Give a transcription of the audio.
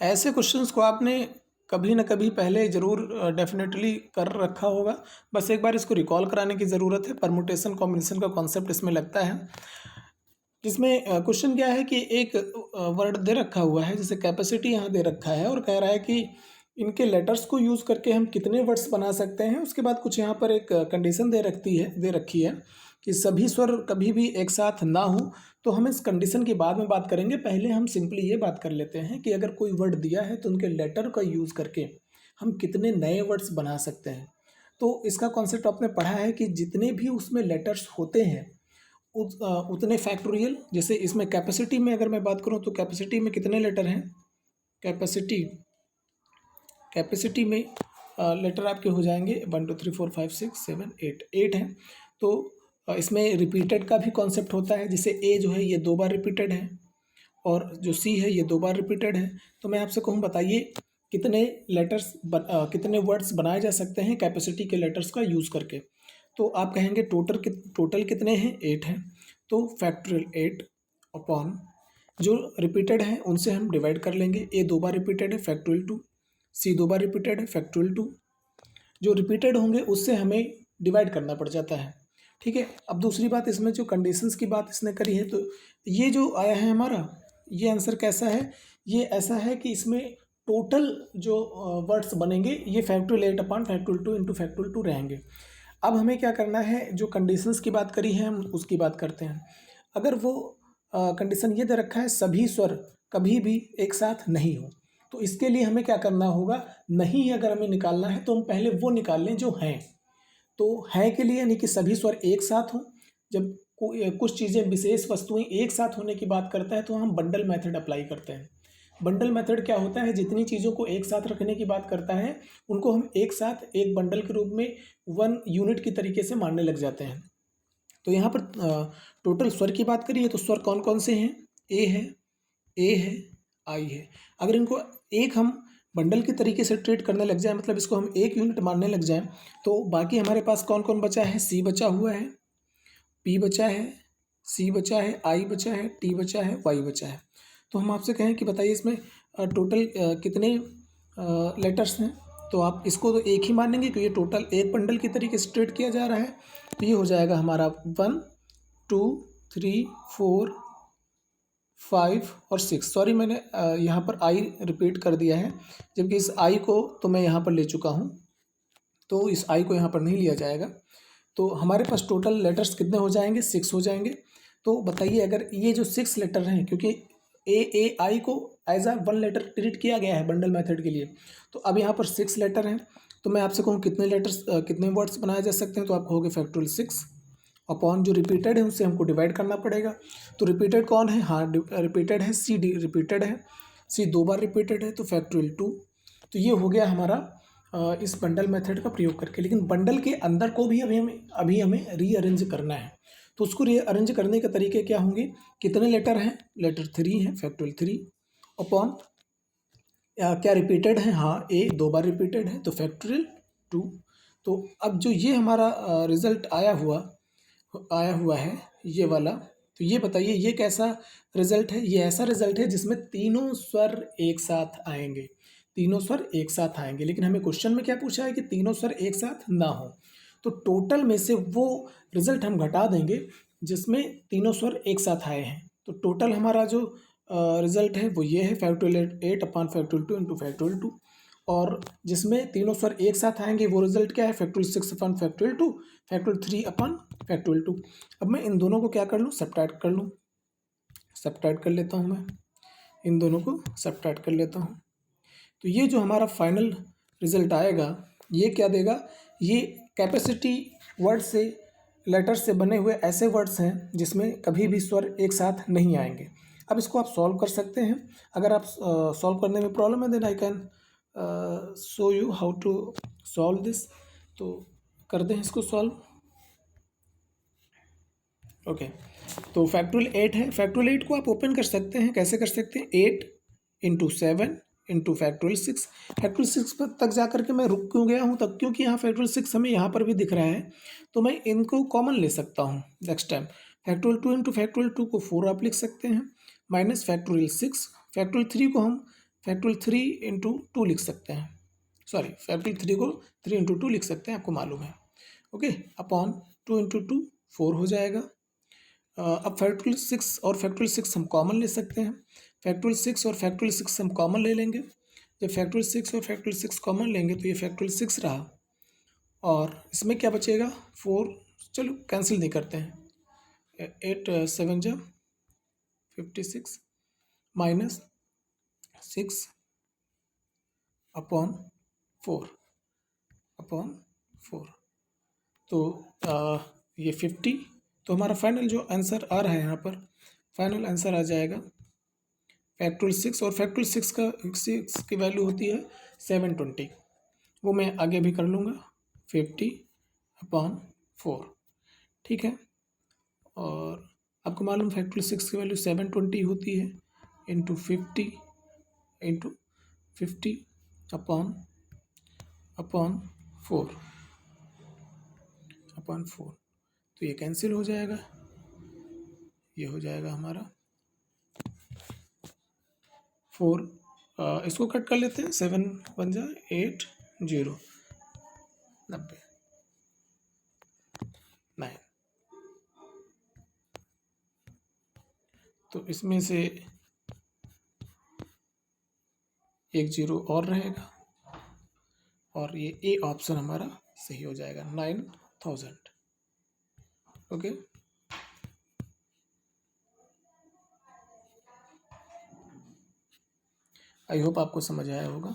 ऐसे क्वेश्चंस को आपने कभी न कभी पहले ज़रूर डेफिनेटली कर रखा होगा, बस एक बार इसको रिकॉल कराने की ज़रूरत है। परमुटेशन कॉम्बिनेशन का कॉन्सेप्ट इसमें लगता है, जिसमें क्वेश्चन क्या है कि एक वर्ड दे रखा हुआ है, जैसे कैपेसिटी यहाँ दे रखा है और कह रहा है कि इनके लेटर्स को यूज़ करके हम कितने वर्ड्स बना सकते हैं। उसके बाद कुछ यहाँ पर एक कंडीशन दे रखी है कि सभी स्वर कभी भी एक साथ ना हो। तो हम इस कंडीशन की बाद में बात करेंगे, पहले हम सिंपली ये बात कर लेते हैं कि अगर कोई वर्ड दिया है तो उनके लेटर का यूज़ करके हम कितने नए वर्ड्स बना सकते हैं। तो इसका कॉन्सेप्ट आपने पढ़ा है कि जितने भी उसमें लेटर्स होते हैं उतने फैक्टोरियल। जैसे इसमें कैपेसिटी में अगर मैं बात करूं तो कैपेसिटी में कितने लेटर हैं, कैपेसिटी में लेटर आपके हो जाएंगे 1 2 3 4 5 6 7 8 8 हैं। तो इसमें रिपीटेड का भी कॉन्सेप्ट होता है, जैसे ए जो है ये 2 बार रिपीटेड है और जो सी है ये 2 बार रिपीटेड है। तो मैं आपसे कहूँ बताइए कितने कितने वर्ड्स बनाए जा सकते हैं कैपेसिटी के लेटर्स का यूज़ करके। तो आप कहेंगे टोटल कितने हैं, 8 हैं। तो फैक्टोरियल 8 अपॉन जो रिपीटेड हैं उनसे हम डिवाइड कर लेंगे। ए 2 बार रिपीटेड है, फैक्टोरियल 2। सी 2 बार रिपीटेड है, फैक्टोरियल 2। जो रिपीटेड होंगे उससे हमें डिवाइड करना पड़ जाता है। ठीक है। अब दूसरी बात, इसमें जो कंडीशंस की बात इसने करी है, तो ये जो आया है हमारा, ये आंसर कैसा है, ये ऐसा है कि इसमें टोटल जो वर्ड्स बनेंगे ये factorial 8 upon factorial 2 into factorial 2 रहेंगे। अब हमें क्या करना है, जो कंडीशंस की बात करी है हम उसकी बात करते हैं। अगर वो कंडीशन ये दे रखा है सभी स्वर कभी भी एक साथ नहीं हो, तो इसके लिए हमें क्या करना होगा, नहीं अगर हमें निकालना है तो हम पहले वो निकाल लें जो हैं। तो है के लिए यानी कि सभी स्वर एक साथ हों। जब कुछ चीज़ें विशेष वस्तुएं एक साथ होने की बात करता है तो हम बंडल मेथड अप्लाई करते हैं। बंडल मेथड क्या होता है, जितनी चीज़ों को एक साथ रखने की बात करता है उनको हम एक साथ एक बंडल के रूप में 1 यूनिट की तरीके से मानने लग जाते हैं। तो यहाँ पर टोटल स्वर की बात करिए तो स्वर कौन कौन से हैं, ए है, आई है। अगर इनको एक हम बंडल के तरीके से ट्रीट करने लग जाए, मतलब इसको हम एक यूनिट मानने लग जाएं, तो बाकी हमारे पास कौन कौन बचा है, सी बचा हुआ है, पी बचा है, सी बचा है, आई बचा है, टी बचा है, वाई बचा है। तो हम आपसे कहें कि बताइए इसमें टोटल कितने लेटर्स हैं। तो आप इसको तो एक ही मानेंगे कि ये टोटल एक बंडल के तरीके से ट्रीट किया जा रहा है। तो ये हो जाएगा हमारा 1 2 3 4 5 और 6। सॉरी, मैंने यहाँ पर आई रिपीट कर दिया है, जबकि इस आई को तो मैं यहाँ पर ले चुका हूँ, तो इस आई को यहाँ पर नहीं लिया जाएगा। तो हमारे पास टोटल लेटर्स कितने हो जाएंगे, 6 हो जाएंगे। तो बताइए अगर ये जो 6 लेटर हैं, क्योंकि ए आई को एज अ 1 लेटर ट्रीट किया गया है बंडल मेथड के लिए, तो अब यहाँ पर 6 लेटर हैं। तो मैं आपसे कहूँ कितने वर्ड्स बनाए जा सकते हैं, तो आप कहोगे फैक्टोरियल 6 अपॉन जो रिपीटेड है उससे हमको डिवाइड करना पड़ेगा। तो रिपीटेड कौन है, हाँ रिपीटेड है, सी रिपीटेड है, सी 2 बार रिपीटेड है, तो फैक्टोरियल 2। तो ये हो गया हमारा इस बंडल मेथड का प्रयोग करके। लेकिन बंडल के अंदर को भी अभी हमें रीअरेंज करना है। तो उसको रीअरेंज करने के तरीके क्या होंगे, कितने लेटर हैं, लेटर 3 है, फैक्टोरियल 3 अपॉन क्या रिपीटेड है, हाँ ए 2 बार रिपीटेड है, तो फैक्टोरियल 2। तो अब जो ये हमारा रिजल्ट आया हुआ है ये वाला, तो ये बताइए ये कैसा रिजल्ट है। ये ऐसा रिजल्ट है जिसमें तीनों स्वर एक साथ आएंगे, तीनों स्वर एक साथ आएंगे। लेकिन हमें क्वेश्चन में क्या पूछा है कि तीनों स्वर एक साथ ना हो। तो टोटल में से वो रिजल्ट हम घटा देंगे जिसमें तीनों स्वर एक साथ आए हैं। तो टोटल हमारा जो रिजल्ट है वो ये है, factorial 8 upon factorial 2 into factorial 2। और जिसमें तीनों स्वर एक साथ आएंगे वो रिजल्ट क्या है, factorial 6 upon factorial 2, factorial 3 upon factorial 2। अब मैं इन दोनों को क्या कर लूँ, सब्ट्रैक्ट कर लूँ, सब्ट्रैक्ट कर लेता हूँ, मैं इन दोनों को सब्ट्रैक्ट कर लेता हूँ। तो ये जो हमारा फाइनल रिजल्ट आएगा ये क्या देगा, ये कैपेसिटी वर्ड से लेटर से बने हुए ऐसे वर्ड्स हैं जिसमें कभी भी स्वर एक साथ नहीं आएंगे। अब इसको आप सॉल्व कर सकते हैं। अगर आप सॉल्व करने में प्रॉब्लम है then I can show you how to solve this. तो करते हैं इसको सॉल्व। ओके, तो फैक्टोरियल 8 है, फैक्टोरियल 8 को आप ओपन कर सकते हैं। कैसे कर सकते हैं, 8 इंटू 7 इंटू फैक्टोरियल 6। फैक्टोरियल 6 तक जा करके मैं रुक क्यों गया हूँ तब, क्योंकि यहाँ फैक्टोरियल 6 हमें यहाँ पर भी दिख रहा है, तो मैं इनको कॉमन ले सकता हूँ next time. Factorial 2 into factorial 2 को 4 आप लिख सकते हैं, माइनस फैक्टोरियल 6, फैक्टोरियल 3 को हम फैक्टोरियल 3 × 2 लिख सकते हैं, सॉरी फैक्टोरियल 3 को 3 × 2 लिख सकते हैं, आपको मालूम है। ओके, अपॉन 2 × 2 4 हो जाएगा। अब फैक्टोरियल 6 और फैक्टोरियल 6 हम कॉमन ले सकते हैं। फैक्टोरियल 6 और फैक्टोरियल 6 हम कॉमन ले लेंगे। जब फैक्टोरियल 6 और फैक्टोरियल 6 कॉमन लेंगे तो ये फैक्टोरियल 6 रहा, और इसमें क्या बचेगा 4, चलो कैंसिल नहीं करते हैं। 8 7 जा 56 माइनस 6 अपॉन 4 तो ये 50। तो हमारा फाइनल जो आंसर आ रहा है यहाँ पर, फाइनल आंसर आ जाएगा फैक्टोरियल 6, और फैक्टोरियल 6 की वैल्यू होती है 720। वो मैं आगे भी कर लूँगा, 50/4, ठीक है। और आपको मालूम फैक्टोरियल 6 की वैल्यू 720 होती है, इंटू 50 अपॉन 4 तो ये कैंसिल हो जाएगा, ये हो जाएगा हमारा 4। इसको कट कर लेते हैं, 7 1 जा 8 0 90 9। तो इसमें से एक 0 और रहेगा, और ये ए ऑप्शन हमारा सही हो जाएगा 9000। ओके, आई होप आपको समझ आया होगा।